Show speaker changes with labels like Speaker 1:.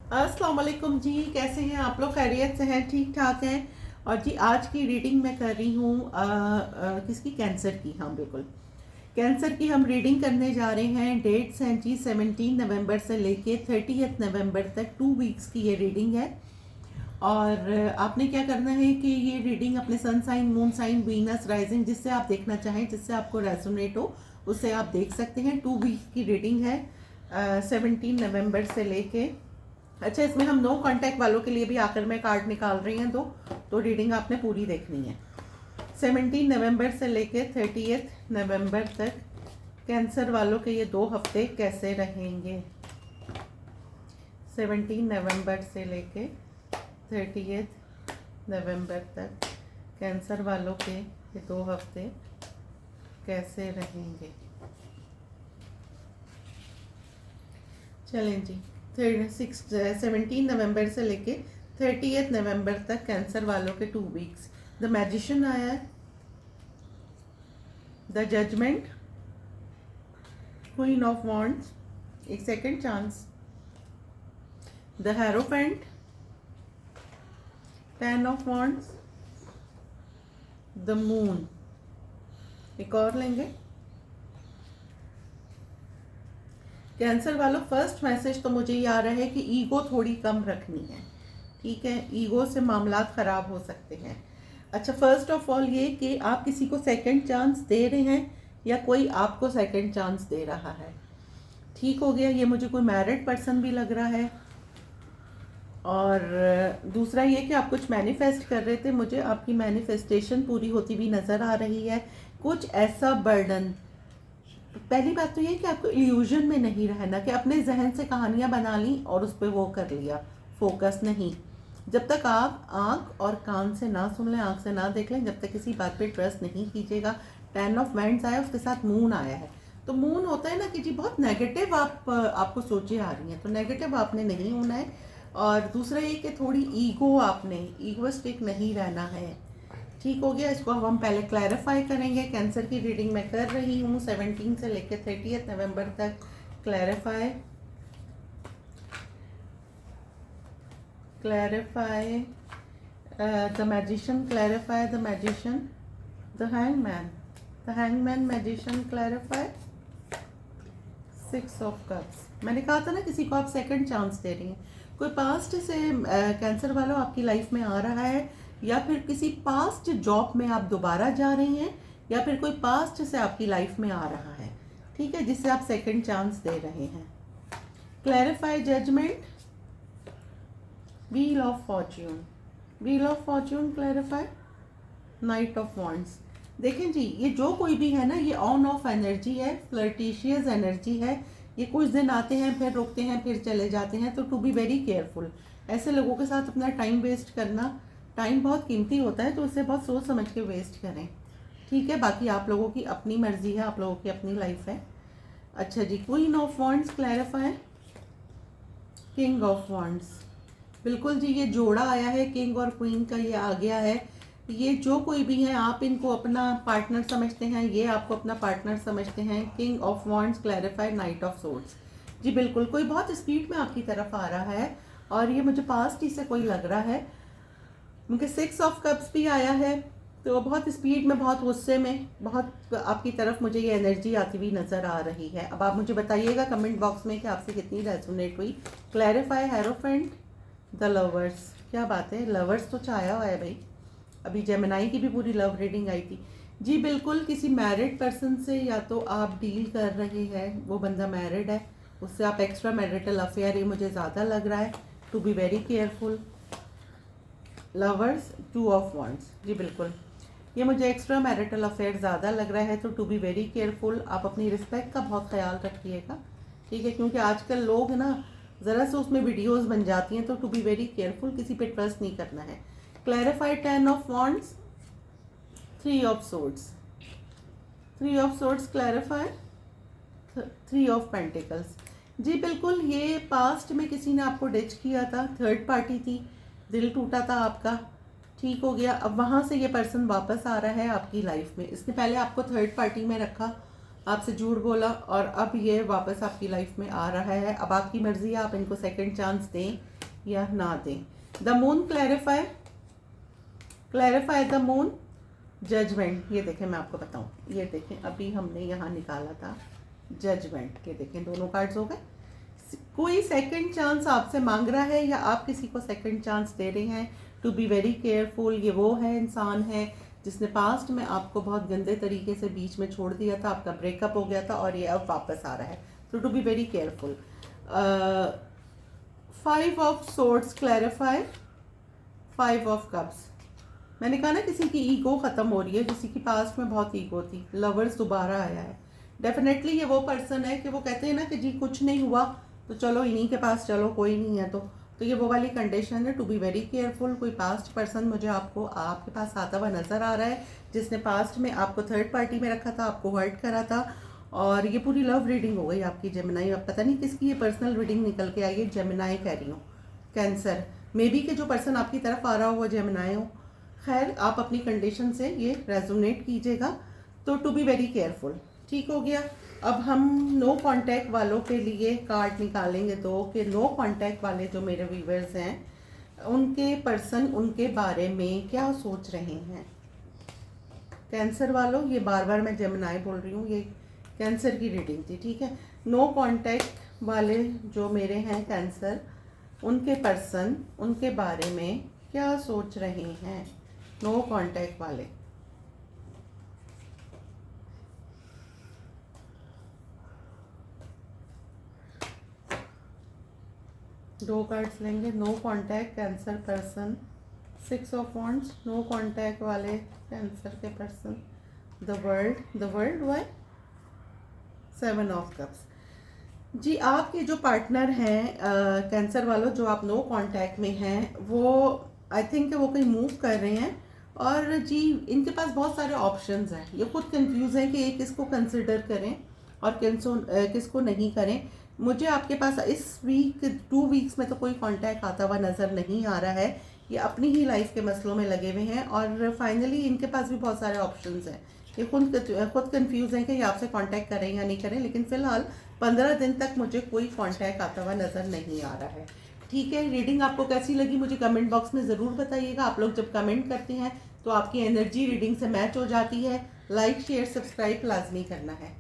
Speaker 1: अस्सलाम वालेकुम जी, कैसे हैं आप लोग? खैरियत से हैं? ठीक ठाक हैं? और जी आज की रीडिंग मैं कर रही हूँ किसकी? कैंसर की। हाँ बिल्कुल, कैंसर की हम रीडिंग करने जा रहे हैं। डेट्स हैं जी 17 नवंबर से लेके 30 नवंबर तक, 2 वीक्स की ये रीडिंग है। और आपने क्या करना है कि ये रीडिंग अपने sun sign, moon sign, Venus, rising, जिससे आप देखना चाहें, जिससे आपको रेजोनेट हो, उससे आप देख सकते हैं। 2 वीक की रीडिंग है 17 नवंबर से लेके। अच्छा, इसमें हम नो कांटेक्ट वालों के लिए भी आखिर में कार्ड निकाल रही हैं दो, तो रीडिंग आपने पूरी देखनी है। 17 नवंबर से लेके 30 नवंबर तक कैंसर वालों के ये 2 हफ्ते कैसे रहेंगे? 17 नवंबर से लेके 30 नवंबर तक कैंसर वालों के ये 2 हफ्ते कैसे रहेंगे? चलें जी, 17 नवंबर से लेके 30 नवंबर तक कैंसर वालों के 2 वीक्स। द मैजिशियन आया है, the judgement, queen of wands, एक second chance, the hierophant, 10 of wands, the moon. एक और लेंगे। कैंसर वालों, फर्स्ट मैसेज तो मुझे ये आ रहा है कि ईगो थोड़ी कम रखनी है। ठीक है, ईगो से मामला ख़राब हो सकते हैं। अच्छा, फर्स्ट ऑफ ऑल ये कि आप किसी को सेकंड चांस दे रहे हैं या कोई आपको सेकंड चांस दे रहा है। ठीक हो गया, ये मुझे कोई मैरिड पर्सन भी लग रहा है। और दूसरा ये कि आप कुछ मैनिफेस्ट कर रहे थे, मुझे आपकी मैनिफेस्टेशन पूरी होती हुई नज़र आ रही है। कुछ ऐसा बर्डन, पहली बात तो ये कि आपको इल्यूजन में नहीं रहना कि अपने जहन से कहानियां बना ली और उस पर वो कर लिया, फोकस नहीं। जब तक आप आंख और कान से ना सुन लें, आंख से ना देख लें, जब तक किसी बात पे ट्रस्ट नहीं कीजिएगा। 10 ऑफ वैंड्स आया, उसके साथ मून आया है। तो मून होता है ना कि जी बहुत नेगेटिव आपको सोचें आ रही हैं, तो नेगेटिव आपने नहीं होना है। और दूसरा ये कि थोड़ी ईगो, आपने ईगोस्टिक नहीं रहना है। ठीक हो गया, इसको अब हम पहले क्लैरिफाई करेंगे। कैंसर की रीडिंग मैं कर रही हूँ 17 से लेकर 30 नवंबर तक। Clarify, clarify the magician, clarify the magician, the hangman, the hangman, magician, clarify 6 of cups. मैंने कहा था ना किसी को आप सेकंड चांस दे रही हैं। कोई पास्ट से कैंसर वालों आपकी लाइफ में आ रहा है, या फिर किसी पास्ट जॉब में आप दोबारा जा रही हैं, या फिर कोई पास्ट से आपकी लाइफ में आ रहा है। ठीक है, जिससे आप सेकंड चांस दे रहे हैं। Clarify judgement, wheel of fortune, wheel of fortune, clarify knight of wands. देखें जी, ये जो कोई भी है ना, ये ऑन ऑफ एनर्जी है, फ्लर्टिशियस एनर्जी है। ये कुछ दिन आते हैं, फिर रुकते हैं, फिर चले जाते हैं। तो टू बी वेरी केयरफुल। ऐसे लोगों के साथ अपना टाइम वेस्ट करना, टाइम बहुत कीमती होता है, तो उसे बहुत सोच समझ के वेस्ट करें। ठीक है, बाकी आप लोगों की अपनी मर्जी है, आप लोगों की अपनी लाइफ है। अच्छा जी, queen of wands, clarify king of wands. बिल्कुल जी, ये जोड़ा आया है, किंग और क्वीन का ये आ गया है। ये जो कोई भी है, आप इनको अपना पार्टनर समझते हैं, ये आपको अपना पार्टनर समझते हैं। King of wands, clarify knight of swords. जी बिल्कुल, कोई बहुत स्पीड में आपकी तरफ आ रहा है, और ये मुझे पास्ट ही से कोई लग रहा है। मुझे 6 ऑफ कप्स भी आया है, तो बहुत स्पीड में, बहुत गुस्से में, बहुत आपकी तरफ मुझे ये एनर्जी आती हुई नज़र आ रही है। अब आप मुझे बताइएगा कमेंट बॉक्स में कि आपसे कितनी रेजोनेट हुई। Clarify hierophant, the lovers. क्या बात है, लवर्स तो छाया हुआ है भाई। अभी जेमिनाई की भी पूरी लव रीडिंग आई थी। जी बिल्कुल, किसी मैरिड पर्सन से या तो आप डील कर रहे हैं, वो बंदा मैरिड है, उससे आप एक्स्ट्रा मैरिटल अफेयर, ये मुझे ज़्यादा लग रहा है। To be very careful. Lovers, 2 of wands. जी बिल्कुल, ये मुझे एक्स्ट्रा मैरिटल अफेयर ज़्यादा लग रहा है, तो टू बी वेरी केयरफुल। आप अपनी रिस्पेक्ट का बहुत ख्याल रखिएगा। ठीक है, क्योंकि आजकल लोग ना ज़रा से उसमें वीडियोस बन जाती हैं, तो टू बी वेरी केयरफुल, किसी पे ट्रस्ट नहीं करना है। Clarify 10 of wands, 3 of swords, 3 of swords, clarify 3 of pentacles. जी बिल्कुल, ये पास्ट में किसी ने आपको डिच किया था, थर्ड पार्टी थी, दिल टूटा था आपका। ठीक हो गया, अब वहाँ से ये पर्सन वापस आ रहा है आपकी लाइफ में। इसने पहले आपको थर्ड पार्टी में रखा, आपसे झूठ बोला, और अब ये वापस आपकी लाइफ में आ रहा है। अब आपकी मर्जी है, आप इनको सेकंड चांस दें या ना दें। The moon clarify, clarify the moon, judgement. ये देखें मैं आपको बताऊं, ये देखें अभी हमने यहाँ निकाला था जजमेंट, ये देखें दोनों कार्ड्स हो गए। कोई सेकंड चांस आपसे मांग रहा है या आप किसी को सेकंड चांस दे रहे हैं। To be very careful. ये वो है इंसान है जिसने पास्ट में आपको बहुत गंदे तरीके से बीच में छोड़ दिया था, आपका ब्रेकअप हो गया था और ये अब वापस आ रहा है, तो to be very careful. 5 of swords clarify, 5 of cups. मैंने कहा ना किसी की ईगो ख़त्म हो रही है, किसी की पास्ट में बहुत ईगो थी, लवर्स दोबारा आया है। डेफिनेटली ये वो पर्सन है कि वो कहते हैं ना कि जी कुछ नहीं हुआ तो चलो इन्हीं के पास चलो, कोई नहीं है तो ये वो वाली कंडीशन है। To be very careful. कोई पास्ट पर्सन मुझे आपके पास आता हुआ नज़र आ रहा है जिसने पास्ट में आपको थर्ड पार्टी में रखा था, आपको हर्ट करा था, और ये पूरी लव रीडिंग हो गई आपकी जेमिनाई। अब पता नहीं किसकी ये पर्सनल रीडिंग निकल के आई है, जेमिनाई कह रही हूँ, कैंसर मे बी के जो पर्सन आपकी तरफ आ रहा हो वो जेमिनाई हो। खैर आप अपनी कंडीशन से ये रेजोनेट कीजिएगा, तो टू बी वेरी केयरफुल। ठीक हो गया। अब हम नो कांटेक्ट वालों के लिए कार्ड निकालेंगे दो, कि नो कांटेक्ट वाले जो मेरे व्यूवर्स हैं उनके पर्सन उनके बारे में क्या सोच रहे हैं। कैंसर वालों, ये बार बार मैं जेमिनाई बोल रही हूँ, ये कैंसर की रीडिंग थी, ठीक है। नो कांटेक्ट वाले जो मेरे हैं कैंसर, उनके पर्सन उनके बारे में क्या सोच रहे हैं। नो कांटेक्ट वाले, दो कार्ड्स लेंगे। No contact Cancer person, 6 of wands. No contact वाले कैंसर के person, the world why, 7 of cups. जी आपके जो पार्टनर हैं कैंसर वालों, जो आप नो कांटेक्ट में हैं, वो आई थिंक वो कहीं मूव कर रहे हैं, और जी इनके पास बहुत सारे ऑप्शंस हैं। ये खुद कंफ्यूज हैं कि ये किसको कंसिडर करें और किसको नहीं करें। मुझे आपके पास इस वीक 2 वीक्स में तो कोई कांटेक्ट आता हुआ नज़र नहीं आ रहा है। ये अपनी ही लाइफ के मसलों में लगे हुए हैं, और फाइनली इनके पास भी बहुत सारे ऑप्शंस हैं। ये खुद कंफ्यूज हैं कि ये आपसे कांटेक्ट करें या नहीं करें, लेकिन फ़िलहाल 15 दिन तक मुझे कोई कांटेक्ट आता हुआ नज़र नहीं आ रहा है। ठीक है, रीडिंग आपको कैसी लगी मुझे कमेंट बॉक्स में ज़रूर बताइएगा। आप लोग जब कमेंट करते हैं तो आपकी एनर्जी रीडिंग से मैच हो जाती है। लाइक शेयर सब्सक्राइब लाजमी करना है।